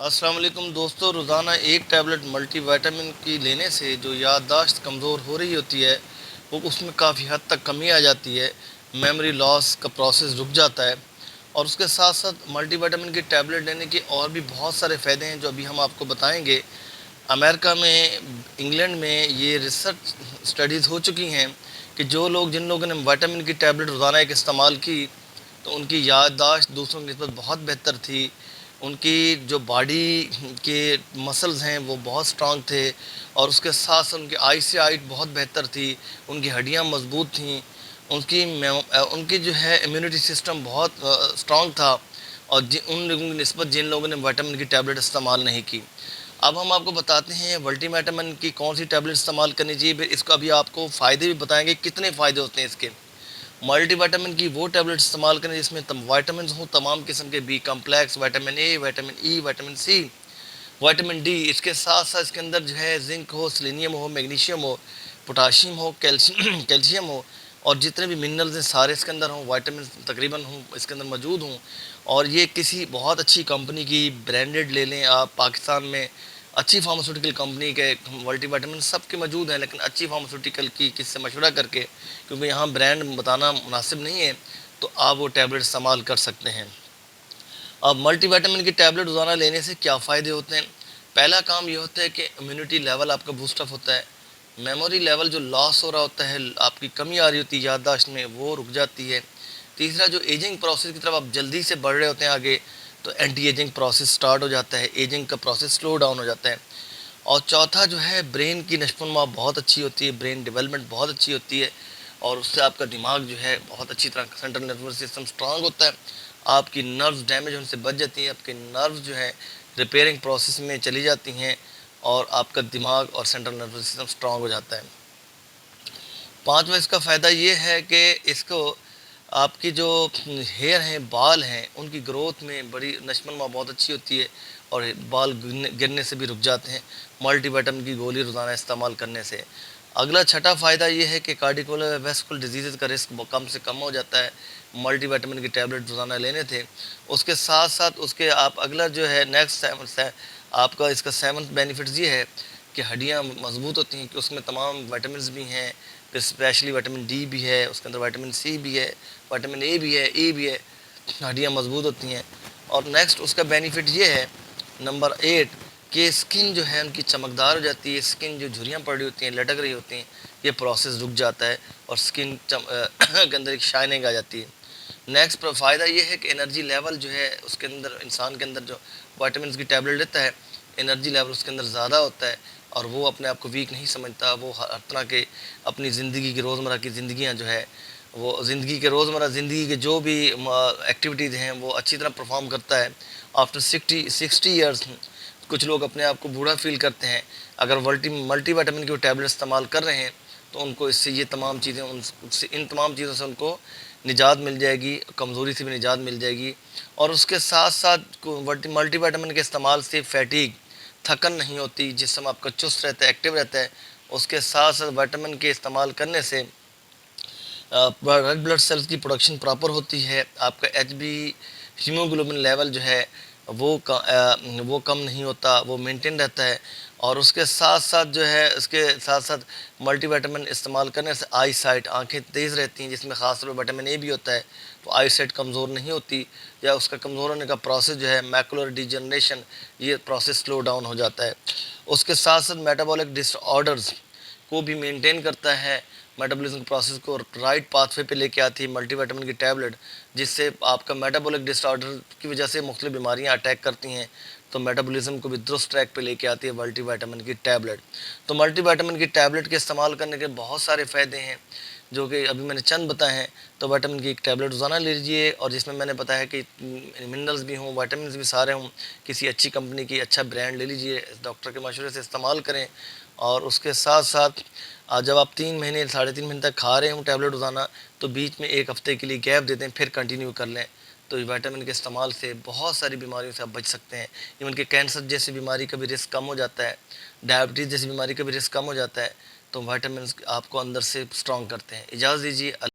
अस्सलाम वालेकुम दोस्तों। रोज़ाना एक टैबलेट मल्टी विटामिन की लेने से जो याददाश्त कमज़ोर हो रही होती है वो उसमें काफ़ी हद तक कमी आ जाती है। मेमोरी लॉस का प्रोसेस रुक जाता है। और उसके साथ साथ मल्टी विटामिन की टैबलेट लेने के और भी बहुत सारे फ़ायदे हैं जो अभी हम आपको बताएंगे। अमेरिका में, इंग्लैंड में ये रिसर्च स्टडीज़ हो चुकी हैं कि जिन लोगों ने विटामिन की टैबलेट रोज़ाना एक इस्तेमाल की तो उनकी याददाश्त दूसरों की निस्बत बहुत बेहतर थी। उनकी जो बॉडी के मसल्स हैं वो बहुत स्ट्रांग थे, और उसके साथ साथ उनकी आई से आइट बहुत बेहतर थी। उनकी हड्डियां मजबूत थीं। उनकी जो है इम्यूनिटी सिस्टम बहुत स्ट्रांग था। और उन लोगों की निस्बत जिन लोगों ने विटामिन की टैबलेट इस्तेमाल नहीं की। अब हम आपको बताते हैं मल्टीविटामिन की कौन सी टैबलेट इस्तेमाल करनी चाहिए, फिर इसका भी आपको फ़ायदे भी बताएंगे कितने फ़ायदे होते हैं इसके। मल्टी विटामिन की वो टैबलेट इस्तेमाल करें जिसमें वाइटामिन हों तमाम किस्म के, B complex, vitamin A, vitamin E, vitamin C, vitamin D. इसके साथ साथ इसके अंदर जो है जिंक हो, सेलेनियम हो, मैग्नीशियम हो, पोटाशियम हो, कैल्शियम कैल्शियम हो, और जितने भी मिनरल्स हैं सारे इसके अंदर हों, विटामिन तकरीबन हों इसके अंदर मौजूद हों। और ये किसी बहुत अच्छी कंपनी की ब्रांडेड ले लें आप। पाकिस्तान में अच्छी फार्मास्यूटिकल कंपनी के मल्टीविटामिन सबके मौजूद हैं, लेकिन अच्छी फार्मास्यूटिकल की किससे मशवरा करके, क्योंकि यहाँ ब्रांड बताना मुनासिब नहीं है, तो आप वो टैबलेट इस्तेमाल कर सकते हैं। अब मल्टीविटामिन की टैबलेट रोज़ाना लेने से क्या फ़ायदे होते हैं। पहला काम ये होता है कि इम्यूनिटी लेवल आपका बूस्टअप होता है। मेमोरी लेवल जो लॉस हो रहा होता है, आपकी कमी आ रही होती है याददाश्त में, वो रुक जाती है। तीसरा, जो एजिंग प्रोसेस की तरफ आप जल्दी से बढ़ रहे होते हैं आगे, तो एंटी एजिंग प्रोसेस स्टार्ट हो जाता है, एजिंग का प्रोसेस स्लो डाउन हो जाता है। और चौथा जो है, ब्रेन की नशोनुमा बहुत अच्छी होती है, ब्रेन डेवलपमेंट बहुत अच्छी होती है, और उससे आपका दिमाग जो है बहुत अच्छी तरह, सेंट्रल नर्वस सिस्टम स्ट्रांग होता है। आपकी नर्व्स डैमेज होने से बच जाती हैं, आपके नर्व्स जो है रिपेयरिंग प्रोसेस में चली जाती हैं, और आपका दिमाग और सेंट्रल नर्वस सिस्टम स्ट्रांग हो जाता है। पाँचवा इसका फ़ायदा ये है कि इसको आपकी जो हेयर हैं, बाल हैं, उनकी ग्रोथ में बड़ी नशोनुमा बहुत अच्छी होती है, और बाल गिरने से भी रुक जाते हैं मल्टीविटामिन की गोली रोज़ाना इस्तेमाल करने से। अगला छठा फ़ायदा ये है कि कार्डियोवैस्कुलर डिजीज़ का रिस्क कम से कम हो जाता है मल्टीविटामिन की टैबलेट रोज़ाना लेने थे। उसके साथ साथ उसके आप अगला जो है नेक्स्ट आपका इसका सेवन्थ बेनिफिट्स ये है कि हड्डियाँ मजबूत होती हैं, कि उसमें तमाम विटामिन भी हैं, फिर स्पेशली विटामिन डी भी है, उसके अंदर विटामिन सी भी है, विटामिन ए भी है, ई भी है। हड्डियाँ मजबूत होती हैं। और नेक्स्ट उसका बेनिफिट ये है, नंबर 8, कि स्किन जो है उनकी चमकदार हो जाती है। स्किन जो झुर्रियाँ पड़ रही होती हैं, लटक रही होती हैं, ये प्रोसेस रुक जाता है, और स्किन के अंदर एक शाइनिंग आ जाती है। नेक्स्ट फ़ायदा ये है कि एनर्जी लेवल जो है उसके अंदर, इंसान के अंदर जो विटामिन की टैबलेट लेता है, एनर्जी लेवल उसके अंदर ज़्यादा होता है, और वो अपने आप को वीक नहीं समझता। वो हर तरह के अपनी ज़िंदगी की रोज़मर्रा की ज़िंदगियाँ जो है, वो ज़िंदगी के रोज़मर्रा ज़िंदगी के जो भी एक्टिविटीज़ हैं वो अच्छी तरह परफॉर्म करता है। आफ्टर 60 ईयर्स कुछ लोग अपने आप को बूढ़ा फील करते हैं। अगर मल्टीविटामिन की वो टैबलेट इस्तेमाल कर रहे हैं तो उनको इससे ये तमाम चीज़ें उनसे इन तमाम चीज़ों से उनको निजात मिल जाएगी, कमज़ोरी से भी निजात मिल जाएगी। और उसके साथ साथ मल्टीविटामिन के इस्तेमाल से फैटीग, थकन नहीं होती, जिस्म आपका चुस्त रहता है, एक्टिव रहता है। उसके साथ साथ विटामिन के इस्तेमाल करने से रेड ब्लड सेल्स की प्रोडक्शन प्रॉपर होती है। आपका एचबी हीमोग्लोबिन लेवल जो है वो कम नहीं होता, वो मेंटेन रहता है। और उसके साथ साथ जो है, उसके साथ साथ मल्टीविटामिन इस्तेमाल करने से आई साइट, आँखें तेज़ रहती हैं, जिसमें ख़ास तौर पर विटामिन ए भी होता है, तो आई साइट कमज़ोर नहीं होती, या उसका कमज़ोर होने का प्रोसेस जो है मैकुलर डिजनरेशन, ये प्रोसेस स्लो डाउन हो जाता है। उसके साथ साथ मेटाबॉलिक डिसऑर्डर्स को भी मेंटेन करता है, मेटाबॉलिज्म प्रोसेस को राइट पाथवे पे लेके आती है मल्टीविटामिन की टैबलेट, जिससे आपका मेटाबॉलिक डिसऑर्डर की वजह से मुख्तलिफ बीमारियां अटैक करती हैं, तो मेटाबॉलिज्म को भी दुरुस्त ट्रैक पे लेके आती है मल्टीविटामिन की टैबलेट। तो मल्टीविटामिन की टैबलेट के इस्तेमाल करने के बहुत सारे फ़ायदे हैं, जो कि अभी मैंने चंद बताए हैं। तो विटामिन की एक टैबलेट रोज़ाना ले लीजिए, और जिसमें मैंने बताया कि मिनरल्स भी हों, विटामिन भी सारे हों, किसी अच्छी कंपनी की अच्छा ब्रांड ले लीजिए, डॉक्टर के मशवरे से इस्तेमाल करें। और उसके साथ साथ जब आप 3 महीने 3.5 महीने तक खा रहे हों टैबलेट रोज़ाना, तो बीच में 1 हफ़्ते के लिए गैप दे दें, फिर कंटिन्यू कर लें। तो विटामिन के इस्तेमाल से बहुत सारी बीमारियों से आप बच सकते हैं। इवन कि कैंसर जैसी बीमारी का भी रिस्क कम हो जाता है, डायबिटीज़ जैसी बीमारी का भी रिस्क कम हो जाता है। तो विटामिन आपको अंदर से स्ट्रॉन्ग करते हैं। इजाज़त दीजिए।